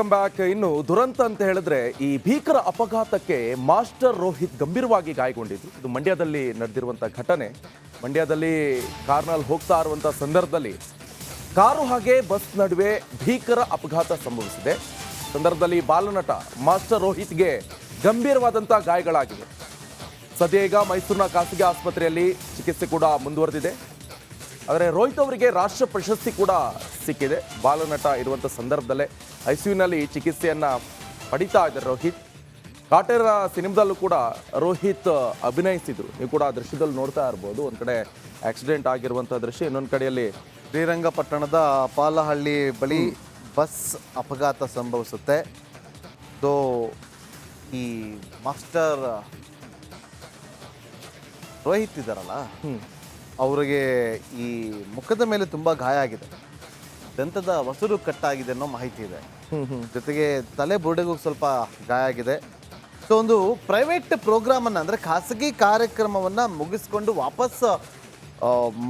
Welcome back. ಇನ್ನು ದುರಂತ ಅಂತ ಹೇಳಿದ್ರೆ ಈ ಭೀಕರ ಅಪಘಾತಕ್ಕೆ ಮಾಸ್ಟರ್ ರೋಹಿತ್ ಗಂಭೀರವಾಗಿ ಗಾಯಗೊಂಡಿದ್ದು. ಇದು ಮಂಡ್ಯದಲ್ಲಿ ನಡೆದಿರುವಂಥ ಘಟನೆ. ಮಂಡ್ಯದಲ್ಲಿ ಕಾರ್ನಲ್ಲಿ ಹೋಗ್ತಾ ಇರುವಂಥ ಸಂದರ್ಭದಲ್ಲಿ ಕಾರು ಹಾಗೆ ಬಸ್ ನಡುವೆ ಭೀಕರ ಅಪಘಾತ ಸಂಭವಿಸಿದೆ. ಸಂದರ್ಭದಲ್ಲಿ ಬಾಲನಟ ಮಾಸ್ಟರ್ ರೋಹಿತ್ಗೆ ಗಂಭೀರವಾದಂಥ ಗಾಯಗಳಾಗಿವೆ. ಸದ್ಯ ಈಗ ಮೈಸೂರಿನ ಖಾಸಗಿ ಆಸ್ಪತ್ರೆಯಲ್ಲಿ ಚಿಕಿತ್ಸೆ ಕೂಡ ಮುಂದುವರೆದಿದೆ. ಆದರೆ ರೋಹಿತ್ ಅವರಿಗೆ ರಾಷ್ಟ್ರ ಪ್ರಶಸ್ತಿ ಕೂಡ ಸಿಕ್ಕಿದೆ. ಬಾಲನಟ ಇರುವಂಥ ಸಂದರ್ಭದಲ್ಲೇ ಐಸಿಯುನಲ್ಲಿ ಚಿಕಿತ್ಸೆಯನ್ನು ಪಡಿತಾ ಇದ್ದಾರೆ ರೋಹಿತ್. ಕಾಟೇರ ಸಿನಿಮಾದಲ್ಲೂ ಕೂಡ ರೋಹಿತ್ ಅಭಿನಯಿಸಿದ್ರು. ನೀವು ಕೂಡ ಆ ದೃಶ್ಯದಲ್ಲಿ ನೋಡ್ತಾ ಇರ್ಬೋದು. ಒಂದು ಕಡೆ ಆಕ್ಸಿಡೆಂಟ್ ಆಗಿರುವಂಥ ದೃಶ್ಯ, ಇನ್ನೊಂದು ಕಡೆಯಲ್ಲಿ ಶ್ರೀರಂಗಪಟ್ಟಣದ ಪಾಲಹಳ್ಳಿ ಬಳಿ ಬಸ್ ಅಪಘಾತ ಸಂಭವಿಸುತ್ತೆ. ಸೊ ಈ ಮಾಸ್ಟರ್ ರೋಹಿತ್ ಇದ್ದಾರಲ್ಲ, ಅವರಿಗೆ ಈ ಮುಖದ ಮೇಲೆ ತುಂಬ ಗಾಯ ಆಗಿದೆ, ದಂತದ ವಸರು ಕಟ್ಟಾಗಿದೆ ಅನ್ನೋ ಮಾಹಿತಿ ಇದೆ. ಜೊತೆಗೆ ತಲೆ ಬುರುಡೆಗೂ ಸ್ವಲ್ಪ ಗಾಯ ಆಗಿದೆ. ಸೊ ಒಂದು ಪ್ರೈವೇಟ್ ಪ್ರೋಗ್ರಾಮನ್ನು ಅಂದರೆ ಖಾಸಗಿ ಕಾರ್ಯಕ್ರಮವನ್ನು ಮುಗಿಸ್ಕೊಂಡು ವಾಪಸ್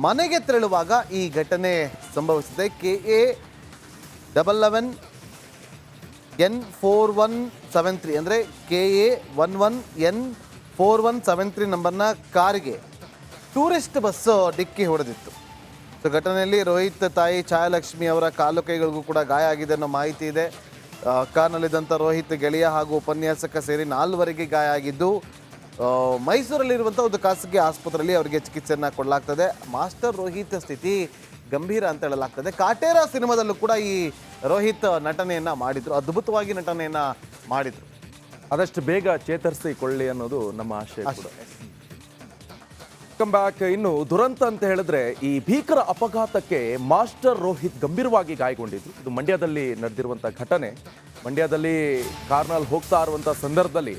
ಮನೆಗೆ ತೆರಳುವಾಗ ಈ ಘಟನೆ ಸಂಭವಿಸಿದೆ. KA11N4173 ಅಂದರೆ KA11N4173 ನಂಬರ್ನ ಕಾರಿಗೆ ಟೂರಿಸ್ಟ್ ಬಸ್ ಡಿಕ್ಕಿ ಹೊಡೆದಿತ್ತು. ಸೊ ಘಟನೆಯಲ್ಲಿ ರೋಹಿತ್ ತಾಯಿ ಛಾಯಾಲಕ್ಷ್ಮಿ ಅವರ ಕಾಲು ಕೈಗಳಿಗೂ ಕೂಡ ಗಾಯ ಆಗಿದೆ ಅನ್ನೋ ಮಾಹಿತಿ ಇದೆ. ಕಾರ್ನಲ್ಲಿದ್ದಂಥ ರೋಹಿತ್ ಗೆಳೆಯ ಹಾಗೂ ಉಪನ್ಯಾಸಕ ಸೇರಿ 4 ಗಾಯ ಆಗಿದ್ದು ಮೈಸೂರಲ್ಲಿರುವಂಥ ಒಂದು ಖಾಸಗಿ ಆಸ್ಪತ್ರೆಯಲ್ಲಿ ಅವರಿಗೆ ಚಿಕಿತ್ಸೆಯನ್ನು ಕೊಡಲಾಗ್ತದೆ. ಮಾಸ್ಟರ್ ರೋಹಿತ್ ಸ್ಥಿತಿ ಗಂಭೀರ ಅಂತ ಹೇಳಲಾಗ್ತದೆ. ಕಾಟೇರ ಸಿನಿಮಾದಲ್ಲೂ ಕೂಡ ಈ ರೋಹಿತ್ ನಟನೆಯನ್ನು ಮಾಡಿದರು, ಅದ್ಭುತವಾಗಿ ನಟನೆಯನ್ನು ಮಾಡಿದರು. ಆದಷ್ಟು ಬೇಗ ಚೇತರಿಸಿಕೊಳ್ಳಿ ಅನ್ನೋದು ನಮ್ಮ ಆಶಯ ಕೂಡ. Welcome back. ಇನ್ನು ದುರಂತ ಅಂತ ಹೇಳಿದ್ರೆ ಈ ಭೀಕರ ಅಪಘಾತಕ್ಕೆ ಮಾಸ್ಟರ್ ರೋಹಿತ್ ಗಂಭೀರವಾಗಿ ಗಾಯಗೊಂಡಿದ್ದು. ಇದು ಮಂಡ್ಯದಲ್ಲಿ ನಡೆದಿರುವಂಥ ಘಟನೆ. ಮಂಡ್ಯದಲ್ಲಿ ಕಾರ್ನಲ್ಲಿ ಹೋಗ್ತಾ ಇರುವಂಥ ಸಂದರ್ಭದಲ್ಲಿ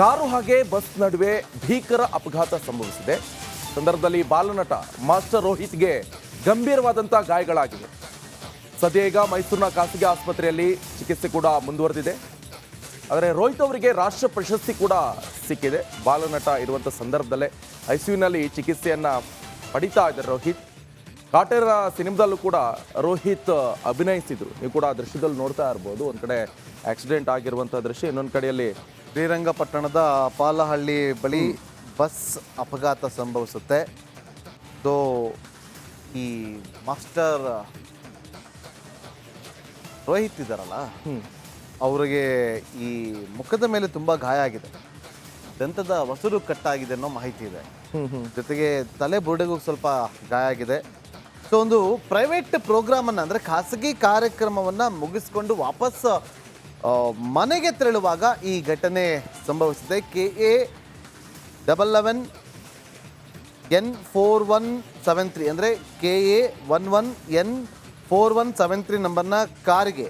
ಕಾರು ಹಾಗೆ ಬಸ್ ನಡುವೆ ಭೀಕರ ಅಪಘಾತ ಸಂಭವಿಸಿದೆ. ಸಂದರ್ಭದಲ್ಲಿ ಬಾಲನಟ ಮಾಸ್ಟರ್ ರೋಹಿತ್ಗೆ ಗಂಭೀರವಾದಂಥ ಗಾಯಗಳಾಗಿವೆ. ಸದ್ಯ ಈಗ ಮೈಸೂರಿನ ಖಾಸಗಿ ಆಸ್ಪತ್ರೆಯಲ್ಲಿ ಚಿಕಿತ್ಸೆ ಕೂಡ ಮುಂದುವರೆದಿದೆ. ಆದರೆ ರೋಹಿತ್ ಅವರಿಗೆ ರಾಷ್ಟ್ರ ಪ್ರಶಸ್ತಿ ಕೂಡ ಸಿಕ್ಕಿದೆ. ಬಾಲನಟ ಇರುವಂಥ ಸಂದರ್ಭದಲ್ಲೇ ಐಸಿಯುನಲ್ಲಿ ಚಿಕಿತ್ಸೆಯನ್ನು ಪಡಿತಾ ಇದ್ದಾರೆ ರೋಹಿತ್. ಕಾಟೇರ ಸಿನಿಮಾದಲ್ಲೂ ಕೂಡ ರೋಹಿತ್ ಅಭಿನಯಿಸಿದ್ರು. ನೀವು ಕೂಡ ಆ ದೃಶ್ಯದಲ್ಲಿ ನೋಡ್ತಾ ಇರ್ಬೋದು. ಒಂದು ಕಡೆ ಆಕ್ಸಿಡೆಂಟ್ ಆಗಿರುವಂಥ ದೃಶ್ಯ, ಇನ್ನೊಂದು ಕಡೆಯಲ್ಲಿ ಶ್ರೀರಂಗಪಟ್ಟಣದ ಪಾಲಹಳ್ಳಿ ಬಳಿ ಬಸ್ ಅಪಘಾತ ಸಂಭವಿಸುತ್ತೆ. ಸೊ ಈ ಮಾಸ್ಟರ್ ರೋಹಿತ್ ಇದ್ದಾರಲ್ಲ, ಅವರಿಗೆ ಈ ಮುಖದ ಮೇಲೆ ತುಂಬ ಗಾಯ ಆಗಿದೆ, ದಂತದ ವಸರು ಕಟ್ಟಾಗಿದೆ ಅನ್ನೋ ಮಾಹಿತಿ ಇದೆ. ಜೊತೆಗೆ ತಲೆ ಬುರುಡೆಗೂ ಸ್ವಲ್ಪ ಗಾಯ ಆಗಿದೆ. ಸೊ ಒಂದು ಪ್ರೈವೇಟ್ ಪ್ರೋಗ್ರಾಮನ್ನು ಅಂದರೆ ಖಾಸಗಿ ಕಾರ್ಯಕ್ರಮವನ್ನು ಮುಗಿಸ್ಕೊಂಡು ವಾಪಸ್ ಮನೆಗೆ ತೆರಳುವಾಗ ಈ ಘಟನೆ ಸಂಭವಿಸಿದೆ. KA11N4173 ಅಂದರೆ KA11N4173 ನಂಬರ್ನ ಕಾರಿಗೆ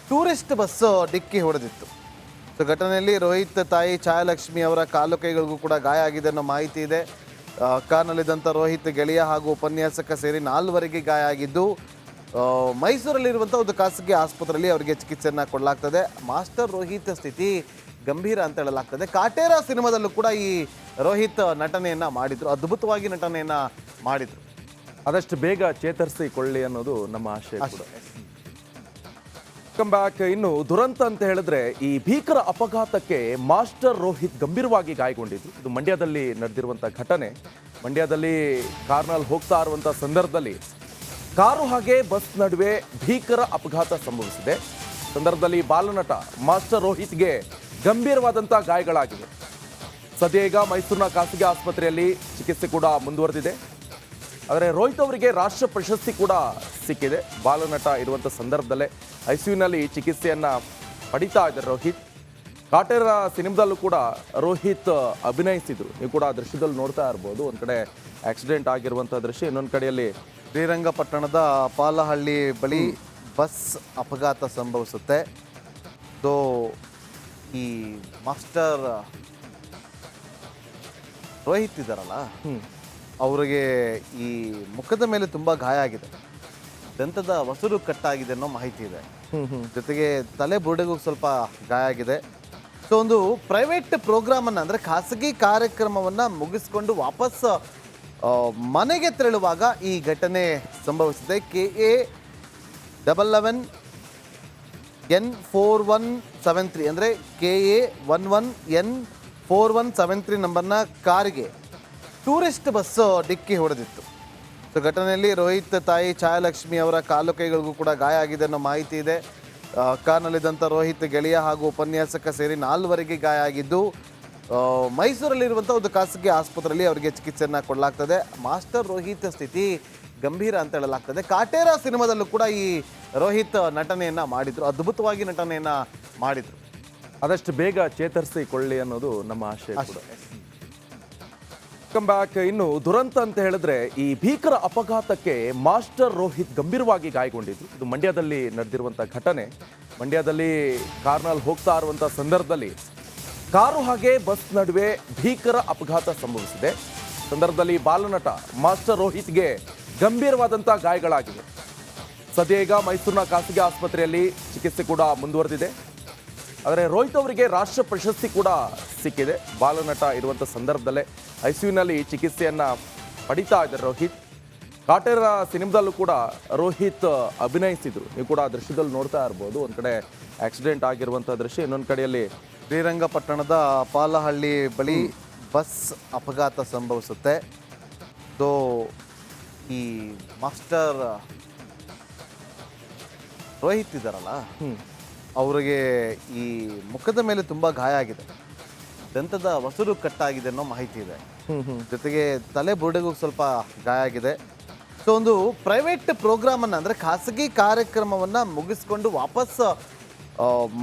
ಟೂರಿಸ್ಟ್ ಬಸ್ ಡಿಕ್ಕಿ ಹೊಡೆದಿತ್ತು. ಸೊ ಘಟನೆಯಲ್ಲಿ ರೋಹಿತ್ ತಾಯಿ ಛಾಯಾಲಕ್ಷ್ಮಿ ಅವರ ಕಾಲು ಕೈಗಳಿಗೂ ಕೂಡ ಗಾಯ ಆಗಿದೆ ಅನ್ನೋ ಮಾಹಿತಿ ಇದೆ. ಕಾರ್ನಲ್ಲಿದ್ದಂಥ ರೋಹಿತ್ ಗೆಳೆಯ ಹಾಗೂ ಉಪನ್ಯಾಸಕ ಸೇರಿ 4 ಗಾಯ ಆಗಿದ್ದು ಮೈಸೂರಲ್ಲಿರುವಂಥ ಒಂದು ಖಾಸಗಿ ಆಸ್ಪತ್ರೆಯಲ್ಲಿ ಅವರಿಗೆ ಚಿಕಿತ್ಸೆಯನ್ನು ಕೊಡಲಾಗ್ತದೆ. ಮಾಸ್ಟರ್ ರೋಹಿತ್ ಸ್ಥಿತಿ ಗಂಭೀರ ಅಂತ ಹೇಳಲಾಗ್ತದೆ. ಕಾಟೇರ ಸಿನಿಮಾದಲ್ಲೂ ಕೂಡ ಈ ರೋಹಿತ್ ನಟನೆಯನ್ನು ಮಾಡಿದರು, ಅದ್ಭುತವಾಗಿ ನಟನೆಯನ್ನು ಮಾಡಿದರು. ಆದಷ್ಟು ಬೇಗ ಚೇತರಿಸಿಕೊಳ್ಳಿ ಅನ್ನೋದು ನಮ್ಮ ಆಶಯ ಕೂಡ. Welcome back. ಇನ್ನು ದುರಂತ ಅಂತ ಹೇಳಿದ್ರೆ ಈ ಭೀಕರ ಅಪಘಾತಕ್ಕೆ ಮಾಸ್ಟರ್ ರೋಹಿತ್ ಗಂಭೀರವಾಗಿ ಗಾಯಗೊಂಡಿದ್ದು. ಇದು ಮಂಡ್ಯದಲ್ಲಿ ನಡೆದಿರುವಂಥ ಘಟನೆ. ಮಂಡ್ಯದಲ್ಲಿ ಕಾರ್ನಲ್ಲಿ ಹೋಗ್ತಾ ಇರುವಂಥ ಸಂದರ್ಭದಲ್ಲಿ ಕಾರು ಹಾಗೆ ಬಸ್ ನಡುವೆ ಭೀಕರ ಅಪಘಾತ ಸಂಭವಿಸಿದೆ. ಸಂದರ್ಭದಲ್ಲಿ ಬಾಲನಟ ಮಾಸ್ಟರ್ ರೋಹಿತ್ಗೆ ಗಂಭೀರವಾದಂಥ ಗಾಯಗಳಾಗಿವೆ. ಸದ್ಯ ಈಗ ಮೈಸೂರಿನ ಖಾಸಗಿ ಆಸ್ಪತ್ರೆಯಲ್ಲಿ ಚಿಕಿತ್ಸೆ ಕೂಡ ಮುಂದುವರೆದಿದೆ. ಆದರೆ ರೋಹಿತ್ ಅವರಿಗೆ ರಾಷ್ಟ್ರ ಪ್ರಶಸ್ತಿ ಕೂಡ ಸಿಕ್ಕಿದೆ. ಬಾಲನಟ ಇರುವಂಥ ಸಂದರ್ಭದಲ್ಲೇ ಐಸಿಯುನಲ್ಲಿ ಚಿಕಿತ್ಸೆಯನ್ನು ಪಡಿತಾ ಇದ್ದಾರೆ ರೋಹಿತ್. ಕಾಟೇರ ಸಿನಿಮಾದಲ್ಲೂ ಕೂಡ ರೋಹಿತ್ ಅಭಿನಯಿಸಿದ್ರು. ನೀವು ಕೂಡ ಆ ದೃಶ್ಯದಲ್ಲಿ ನೋಡ್ತಾ ಇರ್ಬೋದು. ಒಂದು ಕಡೆ ಆಕ್ಸಿಡೆಂಟ್ ಆಗಿರುವಂಥ ದೃಶ್ಯ, ಇನ್ನೊಂದು ಕಡೆಯಲ್ಲಿ ಶ್ರೀರಂಗಪಟ್ಟಣದ ಪಾಲಹಳ್ಳಿ ಬಳಿ ಬಸ್ ಅಪಘಾತ ಸಂಭವಿಸುತ್ತೆ. ಸೊ ಈ ಮಾಸ್ಟರ್ ರೋಹಿತ್ ಇದ್ದಾರಲ್ಲ, ಅವರಿಗೆ ಈ ಮುಖದ ಮೇಲೆ ತುಂಬ ಗಾಯ ಆಗಿದೆ, ದಂತದ ವಸರು ಕಟ್ಟಾಗಿದೆ ಅನ್ನೋ ಮಾಹಿತಿ ಇದೆ. ಜೊತೆಗೆ ತಲೆ ಬುರುಡೆಗೂ ಸ್ವಲ್ಪ ಗಾಯ ಆಗಿದೆ. ಸೊ ಒಂದು ಪ್ರೈವೇಟ್ ಪ್ರೋಗ್ರಾಮನ್ನು ಅಂದರೆ ಖಾಸಗಿ ಕಾರ್ಯಕ್ರಮವನ್ನು ಮುಗಿಸ್ಕೊಂಡು ವಾಪಸ್ ಮನೆಗೆ ತೆರಳುವಾಗ ಈ ಘಟನೆ ಸಂಭವಿಸಿದೆ. KA11 N4173 ಅಂದರೆ KA11N4173 ನಂಬರ್ನ ಕಾರಿಗೆ ಟೂರಿಸ್ಟ್ ಬಸ್ಸು ಡಿಕ್ಕಿ ಹೊಡೆದಿತ್ತು. ಸೊ ಘಟನೆಯಲ್ಲಿ ರೋಹಿತ್ ತಾಯಿ ಛಾಯಾಲಕ್ಷ್ಮಿ ಅವರ ಕಾಲು ಕೈಗಳಿಗೂ ಕೂಡ ಗಾಯ ಆಗಿದೆ ಅನ್ನೋ ಮಾಹಿತಿ ಇದೆ. ಕಾರ್ನಲ್ಲಿದ್ದಂಥ ರೋಹಿತ್ ಗೆಳೆಯ ಹಾಗೂ ಉಪನ್ಯಾಸಕ ಸೇರಿ 4ವರಿಗೆ ಗಾಯ ಆಗಿದ್ದು ಮೈಸೂರಲ್ಲಿರುವಂಥ ಒಂದು ಖಾಸಗಿ ಆಸ್ಪತ್ರೆಯಲ್ಲಿ ಅವರಿಗೆ ಚಿಕಿತ್ಸೆಯನ್ನು ಕೊಡಲಾಗ್ತದೆ. ಮಾಸ್ಟರ್ ರೋಹಿತ್ ಸ್ಥಿತಿ ಗಂಭೀರ ಅಂತ ಹೇಳಲಾಗ್ತದೆ. ಕಾಟೇರ ಸಿನಿಮಾದಲ್ಲೂ ಕೂಡ ಈ ರೋಹಿತ್ ನಟನೆಯನ್ನು ಮಾಡಿದರು, ಅದ್ಭುತವಾಗಿ ನಟನೆಯನ್ನು ಮಾಡಿದರು. ಆದಷ್ಟು ಬೇಗ ಚೇತರಿಸಿಕೊಳ್ಳಿ ಅನ್ನೋದು ನಮ್ಮ ಆಶಯ ಕೂಡ. Come back. ಇನ್ನು ದುರಂತ ಅಂತ ಹೇಳಿದ್ರೆ ಈ ಭೀಕರ ಅಪಘಾತಕ್ಕೆ ಮಾಸ್ಟರ್ ರೋಹಿತ್ ಗಂಭೀರವಾಗಿ ಗಾಯಗೊಂಡಿದ್ರು. ಇದು ಮಂಡ್ಯದಲ್ಲಿ ನಡೆದಿರುವಂಥ ಘಟನೆ. ಮಂಡ್ಯದಲ್ಲಿ ಕಾರ್ನಲ್ಲಿ ಹೋಗ್ತಾ ಇರುವಂಥ ಸಂದರ್ಭದಲ್ಲಿ ಕಾರು ಹಾಗೆ ಬಸ್ ನಡುವೆ ಭೀಕರ ಅಪಘಾತ ಸಂಭವಿಸಿದೆ. ಸಂದರ್ಭದಲ್ಲಿ ಬಾಲನಟ ಮಾಸ್ಟರ್ ರೋಹಿತ್ಗೆ ಗಂಭೀರವಾದಂಥ ಗಾಯಗಳಾಗಿವೆ. ಸದ್ಯ ಈಗ ಮೈಸೂರಿನ ಖಾಸಗಿ ಆಸ್ಪತ್ರೆಯಲ್ಲಿ ಚಿಕಿತ್ಸೆ ಕೂಡ ಮುಂದುವರೆದಿದೆ. ಆದರೆ ರೋಹಿತ್ ಅವರಿಗೆ ರಾಷ್ಟ್ರ ಪ್ರಶಸ್ತಿ ಕೂಡ ಸಿಕ್ಕಿದೆ. ಬಾಲನಟ ಇರುವಂಥ ಸಂದರ್ಭದಲ್ಲೇ ಐಸಿಯುನಲ್ಲಿ ಚಿಕಿತ್ಸೆಯನ್ನು ಪಡಿತಾ ಇದ್ದಾರೆ ರೋಹಿತ್. ಕಾಟೇರ ಸಿನಿಮಾದಲ್ಲೂ ಕೂಡ ರೋಹಿತ್ ಅಭಿನಯಿಸಿದ್ರು. ನೀವು ಕೂಡ ಆ ದೃಶ್ಯದಲ್ಲಿ ನೋಡ್ತಾ ಇರ್ಬೋದು. ಒಂದು ಕಡೆ ಆಕ್ಸಿಡೆಂಟ್ ಆಗಿರುವಂಥ ದೃಶ್ಯ, ಇನ್ನೊಂದು ಕಡೆಯಲ್ಲಿ ಶ್ರೀರಂಗಪಟ್ಟಣದ ಪಾಲಹಳ್ಳಿ ಬಳಿ ಬಸ್ ಅಪಘಾತ ಸಂಭವಿಸುತ್ತೆ. ಸೊ ಈ ಮಾಸ್ಟರ್ ರೋಹಿತ್ ಇದ್ದಾರಲ್ಲ, ಅವರಿಗೆ ಈ ಮುಖದ ಮೇಲೆ ತುಂಬ ಗಾಯ ಆಗಿದೆ, ದಂತದ ವಸರು ಕಟ್ಟಾಗಿದೆ ಅನ್ನೋ ಮಾಹಿತಿ ಇದೆ. ಜೊತೆಗೆ ತಲೆ ಬುರುಡೆಗೂ ಸ್ವಲ್ಪ ಗಾಯ ಆಗಿದೆ. ಸೊ ಒಂದು ಪ್ರೈವೇಟ್ ಪ್ರೋಗ್ರಾಮನ್ನು ಅಂದರೆ ಖಾಸಗಿ ಕಾರ್ಯಕ್ರಮವನ್ನು ಮುಗಿಸ್ಕೊಂಡು ವಾಪಸ್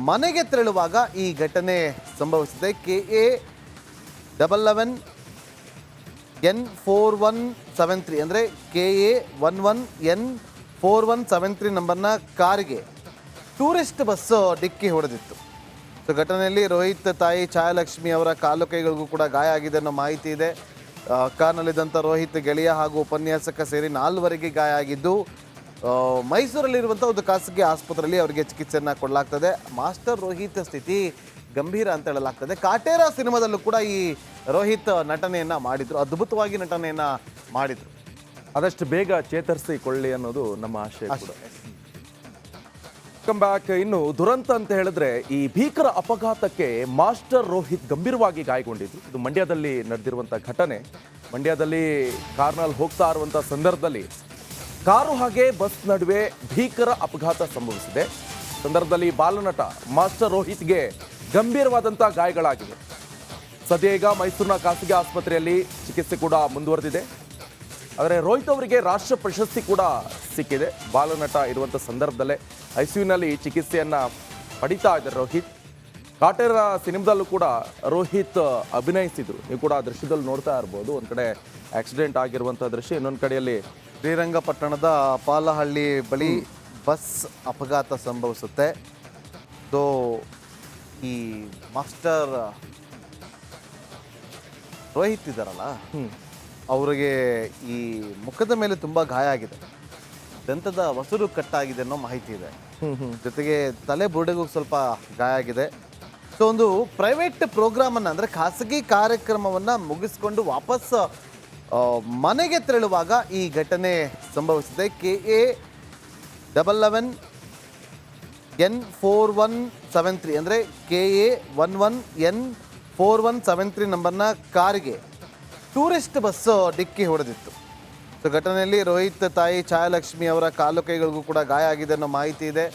ಮನೆಗೆ ತೆರಳುವಾಗ ಈ ಘಟನೆ ಸಂಭವಿಸಿದೆ. KA11N4173 ಅಂದರೆ KA11N4173 ನಂಬರ್ನ ಕಾರಿಗೆ ಟೂರಿಸ್ಟ್ ಬಸ್ಸು ಡಿಕ್ಕಿ ಹೊಡೆದಿತ್ತು. ಸೊ ಘಟನೆಯಲ್ಲಿ ರೋಹಿತ್ ತಾಯಿ ಛಾಯಾಲಕ್ಷ್ಮಿ ಅವರ ಕಾಲು ಕೈಗಳಿಗೂ ಕೂಡ ಗಾಯ ಆಗಿದೆ ಅನ್ನೋ ಮಾಹಿತಿ ಇದೆ. ಕಾರ್ನಲ್ಲಿದ್ದಂಥ ರೋಹಿತ್ ಗೆಳೆಯ ಹಾಗೂ ಉಪನ್ಯಾಸಕ ಸೇರಿ 4ವರಿಗೆ ಗಾಯ ಆಗಿದ್ದು ಮೈಸೂರಲ್ಲಿರುವಂಥ ಒಂದು ಖಾಸಗಿ ಆಸ್ಪತ್ರೆಯಲ್ಲಿ ಅವರಿಗೆ ಚಿಕಿತ್ಸೆಯನ್ನು ಕೊಡಲಾಗ್ತದೆ. ಮಾಸ್ಟರ್ ರೋಹಿತ್ ಸ್ಥಿತಿ ಗಂಭೀರ ಅಂತ ಹೇಳಲಾಗ್ತದೆ. ಕಾಟೇರ ಸಿನಿಮಾದಲ್ಲೂ ಕೂಡ ಈ ರೋಹಿತ್ ನಟನೆಯನ್ನು ಮಾಡಿದರು, ಅದ್ಭುತವಾಗಿ ನಟನೆಯನ್ನು ಮಾಡಿದರು. ಆದಷ್ಟು ಬೇಗ ಚೇತರಿಸಿಕೊಳ್ಳಿ ಅನ್ನೋದು ನಮ್ಮ ಆಶಯ ಕೂಡ. Come back. ಇನ್ನು ದುರಂತ ಅಂತ ಹೇಳಿದ್ರೆ ಈ ಭೀಕರ ಅಪಘಾತಕ್ಕೆ ಮಾಸ್ಟರ್ ರೋಹಿತ್ ಗಂಭೀರವಾಗಿ ಗಾಯಗೊಂಡಿದ್ರು. ಇದು ಮಂಡ್ಯದಲ್ಲಿ ನಡೆದಿರುವಂಥ ಘಟನೆ. ಮಂಡ್ಯದಲ್ಲಿ ಕಾರ್ನಲ್ಲಿ ಹೋಗ್ತಾ ಇರುವಂಥ ಸಂದರ್ಭದಲ್ಲಿ ಕಾರು ಹಾಗೆ ಬಸ್ ನಡುವೆ ಭೀಕರ ಅಪಘಾತ ಸಂಭವಿಸಿದೆ. ಸಂದರ್ಭದಲ್ಲಿ ಬಾಲನಟ ಮಾಸ್ಟರ್ ರೋಹಿತ್ಗೆ ಗಂಭೀರವಾದಂಥ ಗಾಯಗಳಾಗಿವೆ. ಸದ್ಯ ಈಗ ಮೈಸೂರಿನ ಖಾಸಗಿ ಆಸ್ಪತ್ರೆಯಲ್ಲಿ ಚಿಕಿತ್ಸೆ ಕೂಡ ಮುಂದುವರೆದಿದೆ. ಆದರೆ ರೋಹಿತ್ ಅವರಿಗೆ ರಾಷ್ಟ್ರ ಪ್ರಶಸ್ತಿ ಕೂಡ ಸಿಕ್ಕಿದೆ. ಬಾಲನಟ ಇರುವಂಥ ಸಂದರ್ಭದಲ್ಲೇ ಐಸಿಯುನಲ್ಲಿ ಚಿಕಿತ್ಸೆಯನ್ನು ಪಡಿತಾ ಇದ್ದಾರೆ ರೋಹಿತ್. ಕಾಟೇರ ಸಿನಿಮಾದಲ್ಲೂ ಕೂಡ ರೋಹಿತ್ ಅಭಿನಯಿಸಿದ್ರು. ನೀವು ಕೂಡ ಆ ದೃಶ್ಯದಲ್ಲಿ ನೋಡ್ತಾ ಇರ್ಬೋದು. ಒಂದು ಕಡೆ ಆಕ್ಸಿಡೆಂಟ್ ಆಗಿರುವಂಥ ದೃಶ್ಯ, ಇನ್ನೊಂದು ಕಡೆಯಲ್ಲಿ ಶ್ರೀರಂಗಪಟ್ಟಣದ ಪಾಲಹಳ್ಳಿ ಬಳಿ ಬಸ್ ಅಪಘಾತ ಸಂಭವಿಸುತ್ತೆ. ಸೊ ಈ ಮಾಸ್ಟರ್ ರೋಹಿತ್ ಇದ್ದಾರಲ್ಲ, ಅವರಿಗೆ ಈ ಮುಖದ ಮೇಲೆ ತುಂಬ ಗಾಯ ಆಗಿದೆ, ದಂತದ ವಸರು ಕಟ್ಟಾಗಿದೆ ಅನ್ನೋ ಮಾಹಿತಿ ಇದೆ. ಜೊತೆಗೆ ತಲೆ ಬುರುಡೆಗೂ ಸ್ವಲ್ಪ ಗಾಯ ಆಗಿದೆ. ಸೊ ಒಂದು ಪ್ರೈವೇಟ್ ಪ್ರೋಗ್ರಾಮನ್ನು ಅಂದರೆ ಖಾಸಗಿ ಕಾರ್ಯಕ್ರಮವನ್ನು ಮುಗಿಸ್ಕೊಂಡು ವಾಪಸ್ ಮನೆಗೆ ತೆರಳುವಾಗ ಈ ಘಟನೆ ಸಂಭವಿಸಿದೆ. KA11N4173 ಅಂದರೆ KA11N4173 ನಂಬರ್ನ ಕಾರಿಗೆ ಟೂರಿಸ್ಟ್ ಬಸ್ಸು ಡಿಕ್ಕಿ ಹೊಡೆದಿತ್ತು. ಸೊ ಘಟನೆಯಲ್ಲಿ ರೋಹಿತ್ ತಾಯಿ ಛಾಯಾಲಕ್ಷ್ಮಿ ಅವರ ಕಾಲು ಕೈಗಳಿಗೂ ಕೂಡ ಗಾಯ ಆಗಿದೆ ಅನ್ನೋ ಮಾಹಿತಿ ಇದೆ.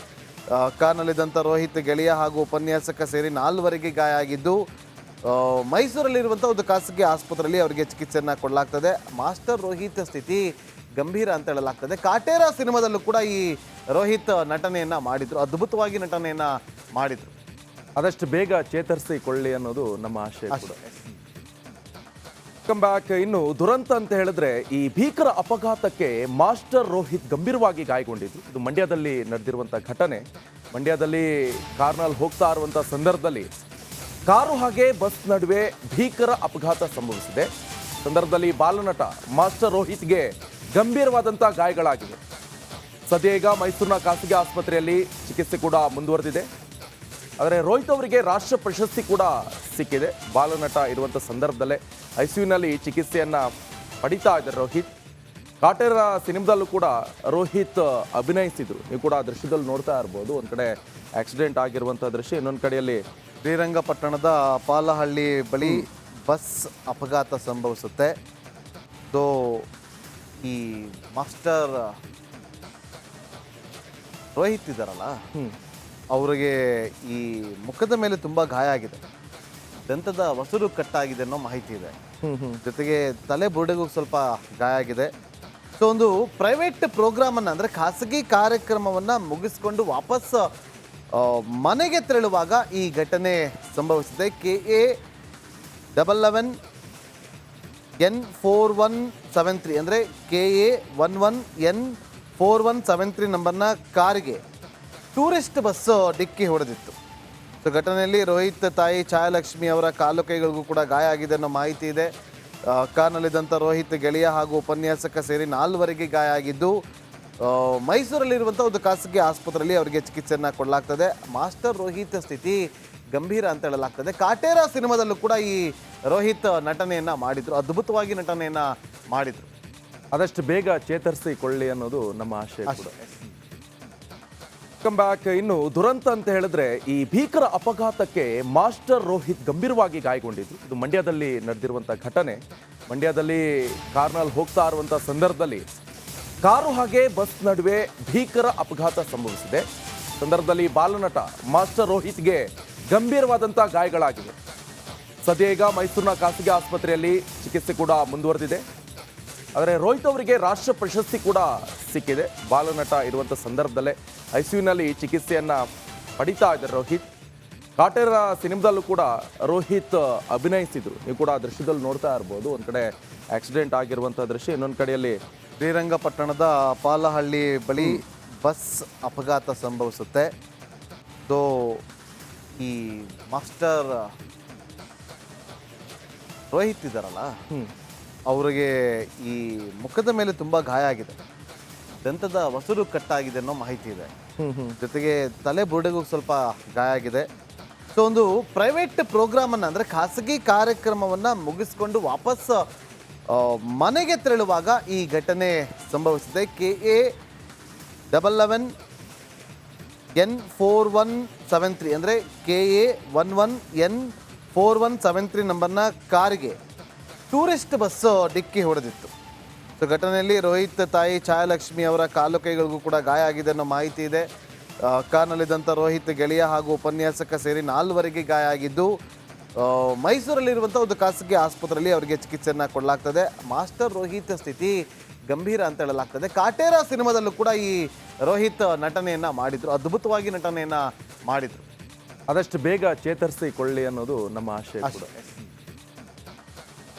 ಕಾರ್ನಲ್ಲಿದ್ದಂಥ ರೋಹಿತ್ ಗೆಳೆಯ ಹಾಗೂ ಉಪನ್ಯಾಸಕ ಸೇರಿ 4ವರಿಗೆ ಗಾಯ ಆಗಿದ್ದು ಮೈಸೂರಲ್ಲಿರುವಂಥ ಒಂದು ಖಾಸಗಿ ಆಸ್ಪತ್ರೆಯಲ್ಲಿ ಅವರಿಗೆ ಚಿಕಿತ್ಸೆಯನ್ನು ಕೊಡಲಾಗ್ತದೆ. ಮಾಸ್ಟರ್ ರೋಹಿತ್ ಸ್ಥಿತಿ ಗಂಭೀರ ಅಂತ ಹೇಳಲಾಗ್ತದೆ. ಕಾಟೇರ ಸಿನಿಮಾದಲ್ಲೂ ಕೂಡ ಈ ರೋಹಿತ್ ನಟನೆಯನ್ನು ಮಾಡಿದರು, ಅದ್ಭುತವಾಗಿ ನಟನೆಯನ್ನು ಮಾಡಿದರು. ಆದಷ್ಟು ಬೇಗ ಚೇತರಿಸಿಕೊಳ್ಳಿ ಅನ್ನೋದು ನಮ್ಮ ಆಶಯ ಕೂಡ. Come back. ಇನ್ನು ದುರಂತ ಅಂತ ಹೇಳಿದ್ರೆ ಈ ಭೀಕರ ಅಪಘಾತಕ್ಕೆ ಮಾಸ್ಟರ್ ರೋಹಿತ್ ಗಂಭೀರವಾಗಿ ಗಾಯಗೊಂಡಿದ್ರು. ಇದು ಮಂಡ್ಯದಲ್ಲಿ ನಡೆದಿರುವಂಥ ಘಟನೆ. ಮಂಡ್ಯದಲ್ಲಿ ಕಾರ್ನಲ್ಲಿ ಹೋಗ್ತಾ ಇರುವಂಥ ಸಂದರ್ಭದಲ್ಲಿ ಕಾರು ಹಾಗೆ ಬಸ್ ನಡುವೆ ಭೀಕರ ಅಪಘಾತ ಸಂಭವಿಸಿದೆ. ಸಂದರ್ಭದಲ್ಲಿ ಬಾಲನಟ ಮಾಸ್ಟರ್ ರೋಹಿತ್ಗೆ ಗಂಭೀರವಾದಂಥ ಗಾಯಗಳಾಗಿವೆ. ಸದ್ಯ ಈಗ ಮೈಸೂರಿನ ಖಾಸಗಿ ಆಸ್ಪತ್ರೆಯಲ್ಲಿ ಚಿಕಿತ್ಸೆ ಕೂಡ ಮುಂದುವರೆದಿದೆ. ಆದರೆ ರೋಹಿತ್ ಅವರಿಗೆ ರಾಷ್ಟ್ರ ಪ್ರಶಸ್ತಿ ಕೂಡ ಸಿಕ್ಕಿದೆ. ಬಾಲನಟ ಇರುವಂಥ ಸಂದರ್ಭದಲ್ಲೇ ಐಸಿಯುನಲ್ಲಿ ಚಿಕಿತ್ಸೆಯನ್ನು ಪಡಿತಾ ಇದ್ದಾರೆ ರೋಹಿತ್. ಕಾಟೇರ ಸಿನಿಮಾದಲ್ಲೂ ಕೂಡ ರೋಹಿತ್ ಅಭಿನಯಿಸಿದ್ರು. ನೀವು ಕೂಡ ಆ ದೃಶ್ಯದಲ್ಲಿ ನೋಡ್ತಾ ಇರ್ಬೋದು. ಒಂದು ಕಡೆ ಆಕ್ಸಿಡೆಂಟ್ ಆಗಿರುವಂಥ ದೃಶ್ಯ, ಇನ್ನೊಂದು ಕಡೆಯಲ್ಲಿ ಶ್ರೀರಂಗಪಟ್ಟಣದ ಪಾಲಹಳ್ಳಿ ಬಳಿ ಬಸ್ ಅಪಘಾತ ಸಂಭವಿಸುತ್ತೆ. ಸೊ ಈ ಮಾಸ್ಟರ್ ರೋಹಿತ್ ಇದ್ದಾರಲ್ಲ, ಅವರಿಗೆ ಈ ಮುಖದ ಮೇಲೆ ತುಂಬ ಗಾಯ ಆಗಿದೆ, ದಂತದ ವಸರು ಕಟ್ಟಾಗಿದೆ ಅನ್ನೋ ಮಾಹಿತಿ ಇದೆ. ಜೊತೆಗೆ ತಲೆ ಬುರುಡೆಗೂ ಸ್ವಲ್ಪ ಗಾಯ ಆಗಿದೆ. ಸೊ ಒಂದು ಪ್ರೈವೇಟ್ ಪ್ರೋಗ್ರಾಮನ್ನು ಅಂದರೆ ಖಾಸಗಿ ಕಾರ್ಯಕ್ರಮವನ್ನು ಮುಗಿಸ್ಕೊಂಡು ವಾಪಸ್ ಮನೆಗೆ ತೆರಳುವಾಗ ಈ ಘಟನೆ ಸಂಭವಿಸಿದೆ. KA11N4173 ಅಂದರೆ KA11N4173 ನಂಬರ್ನ ಕಾರಿಗೆ ಟೂರಿಸ್ಟ್ ಬಸ್ಸು ಡಿಕ್ಕಿ ಹೊಡೆದಿತ್ತು. ಸೊ ಘಟನೆಯಲ್ಲಿ ರೋಹಿತ್ ತಾಯಿ ಛಾಯಾಲಕ್ಷ್ಮಿ ಅವರ ಕಾಲು ಕೈಗಳಿಗೂ ಕೂಡ ಗಾಯ ಆಗಿದೆ ಅನ್ನೋ ಮಾಹಿತಿ ಇದೆ. ಕಾರ್ನಲ್ಲಿದ್ದಂಥ ರೋಹಿತ್ ಗೆಳೆಯ ಹಾಗೂ ಉಪನ್ಯಾಸಕ ಸೇರಿ 4 ಗಾಯ ಆಗಿದ್ದು ಮೈಸೂರಲ್ಲಿರುವಂಥ ಒಂದು ಖಾಸಗಿ ಆಸ್ಪತ್ರೆಯಲ್ಲಿ ಅವರಿಗೆ ಚಿಕಿತ್ಸೆಯನ್ನು ಕೊಡಲಾಗ್ತದೆ. ಮಾಸ್ಟರ್ ರೋಹಿತ್ ಸ್ಥಿತಿ ಗಂಭೀರ ಅಂತ ಹೇಳಲಾಗ್ತದೆ. ಕಾಟೇರ ಸಿನಿಮಾದಲ್ಲೂ ಕೂಡ ಈ ರೋಹಿತ್ ನಟನೆಯನ್ನು ಮಾಡಿದ್ರು, ಅದ್ಭುತವಾಗಿ ನಟನೆಯನ್ನು ಮಾಡಿದ್ರು. ಆದಷ್ಟು ಬೇಗ ಚೇತರಿಸಿಕೊಳ್ಳಿ ಅನ್ನೋದು ನಮ್ಮ ಆಶಯ ಕೂಡ. Come back. ಇನ್ನು ದುರಂತ ಅಂತ ಹೇಳಿದ್ರೆ ಈ ಭೀಕರ ಅಪಘಾತಕ್ಕೆ ಮಾಸ್ಟರ್ ರೋಹಿತ್ ಗಂಭೀರವಾಗಿ ಗಾಯಗೊಂಡಿದ್ದು. ಇದು ಮಂಡ್ಯದಲ್ಲಿ ನಡೆದಿರುವಂಥ ಘಟನೆ. ಮಂಡ್ಯದಲ್ಲಿ ಕಾರ್ನಲ್ಲಿ ಹೋಗ್ತಾ ಇರುವಂಥ ಸಂದರ್ಭದಲ್ಲಿ ಕಾರು ಹಾಗೆ ಬಸ್ ನಡುವೆ ಭೀಕರ ಅಪಘಾತ ಸಂಭವಿಸಿದೆ. ಸಂದರ್ಭದಲ್ಲಿ ಬಾಲನಟ ಮಾಸ್ಟರ್ ರೋಹಿತ್ಗೆ ಗಂಭೀರವಾದಂಥ ಗಾಯಗಳಾಗಿವೆ. ಸದ್ಯ ಈಗ ಮೈಸೂರಿನ ಖಾಸಗಿ ಆಸ್ಪತ್ರೆಯಲ್ಲಿ ಚಿಕಿತ್ಸೆ ಕೂಡ ಮುಂದುವರೆದಿದೆ. ಆದರೆ ರೋಹಿತ್ ಅವರಿಗೆ ರಾಷ್ಟ್ರ ಪ್ರಶಸ್ತಿ ಕೂಡ ಸಿಕ್ಕಿದೆ. ಬಾಲನಟ ಇರುವಂಥ ಸಂದರ್ಭದಲ್ಲೇ ಐಸಿಯುನಲ್ಲಿ ಚಿಕಿತ್ಸೆಯನ್ನು ಪಡಿತಾ ಇದ್ದಾರೆ ರೋಹಿತ್. ಕಾಟೇರ ಸಿನಿಮಾದಲ್ಲೂ ಕೂಡ ರೋಹಿತ್ ಅಭಿನಯಿಸಿದ್ರು. ನೀವು ಕೂಡ ಆ ದೃಶ್ಯದಲ್ಲಿ ನೋಡ್ತಾ ಇರ್ಬೋದು. ಒಂದು ಕಡೆ ಆಕ್ಸಿಡೆಂಟ್ ಆಗಿರುವಂಥ ದೃಶ್ಯ, ಇನ್ನೊಂದು ಕಡೆಯಲ್ಲಿ ಶ್ರೀರಂಗಪಟ್ಟಣದ ಪಾಲಹಳ್ಳಿ ಬಳಿ ಬಸ್ ಅಪಘಾತ ಸಂಭವಿಸುತ್ತೆ. ಸೊ ಈ ಮಾಸ್ಟರ್ ರೋಹಿತ್ ಇದ್ದಾರಲ್ಲ, ಅವರಿಗೆ ಈ ಮುಖದ ಮೇಲೆ ತುಂಬ ಗಾಯ ಆಗಿದೆ, ದಂತದ ವಸರು ಕಟ್ಟಾಗಿದೆ ಅನ್ನೋ ಮಾಹಿತಿ ಇದೆ. ಜೊತೆಗೆ ತಲೆ ಬುರುಡೆಗೂ ಸ್ವಲ್ಪ ಗಾಯ ಆಗಿದೆ. ಸೊ ಒಂದು ಪ್ರೈವೇಟ್ ಪ್ರೋಗ್ರಾಮನ್ನು ಅಂದರೆ ಖಾಸಗಿ ಕಾರ್ಯಕ್ರಮವನ್ನು ಮುಗಿಸ್ಕೊಂಡು ವಾಪಸ್ ಮನೆಗೆ ತೆರಳುವಾಗ ಈ ಘಟನೆ ಸಂಭವಿಸಿದೆ. KA11N4173 ಅಂದರೆ KA11N4173 ನಂಬರ್ನ ಕಾರಿಗೆ ಟೂರಿಸ್ಟ್ ಬಸ್ಸು ಡಿಕ್ಕಿ ಹೊಡೆದಿತ್ತು. ಸೊ ಘಟನೆಯಲ್ಲಿ ರೋಹಿತ್ ತಾಯಿ ಛಾಯಾಲಕ್ಷ್ಮಿ ಅವರ ಕಾಲು ಕೈಗಳಿಗೂ ಕೂಡ ಗಾಯ ಆಗಿದೆ ಅನ್ನೋ ಮಾಹಿತಿ ಇದೆ. ಕಾರ್ನಲ್ಲಿದ್ದಂಥ ರೋಹಿತ್ ಗೆಳೆಯ ಹಾಗೂ ಉಪನ್ಯಾಸಕ ಸೇರಿ 4 ಗಾಯ ಆಗಿದ್ದು ಮೈಸೂರಲ್ಲಿರುವಂಥ ಒಂದು ಖಾಸಗಿ ಆಸ್ಪತ್ರೆಯಲ್ಲಿ ಅವರಿಗೆ ಚಿಕಿತ್ಸೆಯನ್ನು ಕೊಡಲಾಗ್ತದೆ. ಮಾಸ್ಟರ್ ರೋಹಿತ್ ಸ್ಥಿತಿ ಗಂಭೀರ ಅಂತ ಹೇಳಲಾಗ್ತದೆ. ಕಾಟೇರ ಸಿನಿಮಾದಲ್ಲೂ ಕೂಡ ಈ ರೋಹಿತ್ ನಟನೆಯನ್ನು ಮಾಡಿದ್ರು, ಅದ್ಭುತವಾಗಿ ನಟನೆಯನ್ನು ಮಾಡಿದ್ರು. ಆದಷ್ಟು ಬೇಗ ಚೇತರಿಸಿಕೊಳ್ಳಿ ಅನ್ನೋದು ನಮ್ಮ ಆಶಯ ಕೂಡ.